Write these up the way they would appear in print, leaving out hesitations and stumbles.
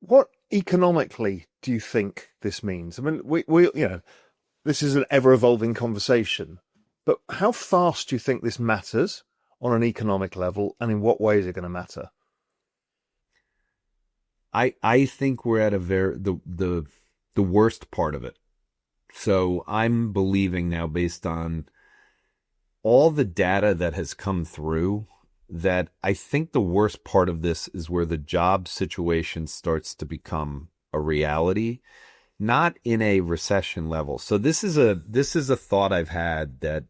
what economically do you think this means? I mean, this is an ever-evolving conversation, but how fast do you think this matters on an economic level, and in what way is it going to matter? I think we're at the worst part of it. So I'm believing now, based on all the data that has come through, that I think the worst part of this is where the job situation starts to become a reality, not in a recession level. So this is a thought I've had that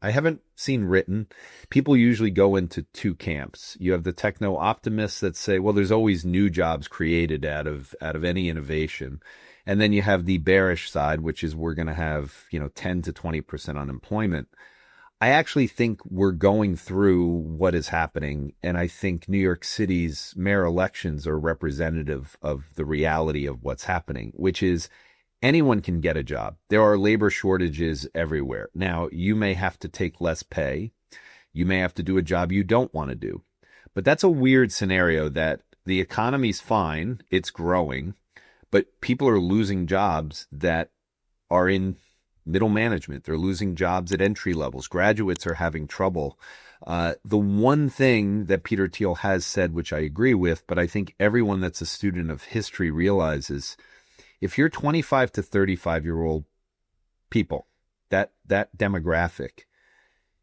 I haven't seen written. People usually go into two camps. You have the techno optimists that say, well, there's always new jobs created out of any innovation. And then you have the bearish side, which is we're going to have, 10 to 20% unemployment. I actually think we're going through what is happening, and I think New York City's mayor elections are representative of the reality of what's happening, which is anyone can get a job. There are labor shortages everywhere. Now, you may have to take less pay. You may have to do a job you don't want to do. But that's a weird scenario that the economy's fine, it's growing, but people are losing jobs that are in middle management. They're losing jobs at entry levels. Graduates are having trouble. The one thing that Peter Thiel has said, which I agree with, but I think everyone that's a student of history realizes, if you're 25 to 35-year-old people, that demographic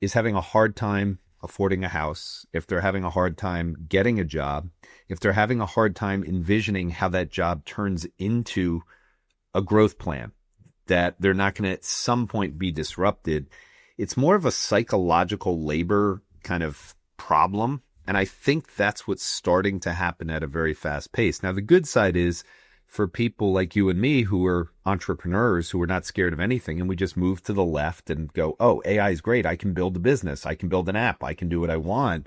is having a hard time affording a house, if they're having a hard time getting a job, if they're having a hard time envisioning how that job turns into a growth plan, that they're not going to at some point be disrupted. It's more of a psychological labor kind of problem. And I think that's what's starting to happen at a very fast pace. Now, the good side is for people like you and me who are entrepreneurs, who are not scared of anything, and we just move to the left and go, oh, AI is great. I can build a business. I can build an app. I can do what I want.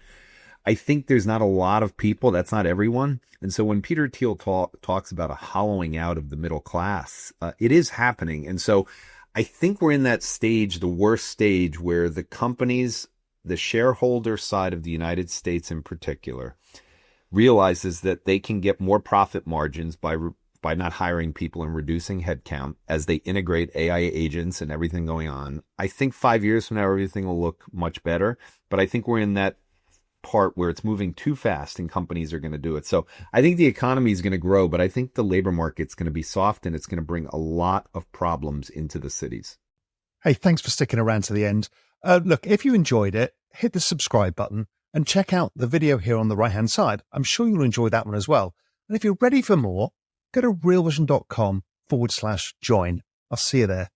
I think there's not a lot of people. That's not everyone. And so when Peter Thiel talks about a hollowing out of the middle class, it is happening. And so I think we're in that stage, the worst stage, where the companies, the shareholder side of the United States in particular, realizes that they can get more profit margins by not hiring people and reducing headcount as they integrate AI agents and everything going on. I think 5 years from now, everything will look much better. But I think we're in that part where it's moving too fast and companies are going to do it. So I think the economy is going to grow, but I think the labor market's going to be soft, and it's going to bring a lot of problems into the cities. Hey, thanks for sticking around to the end. Look, if you enjoyed it, hit the subscribe button and check out the video here on the right-hand side. I'm sure you'll enjoy that one as well. And if you're ready for more, go to realvision.com/join. I'll see you there.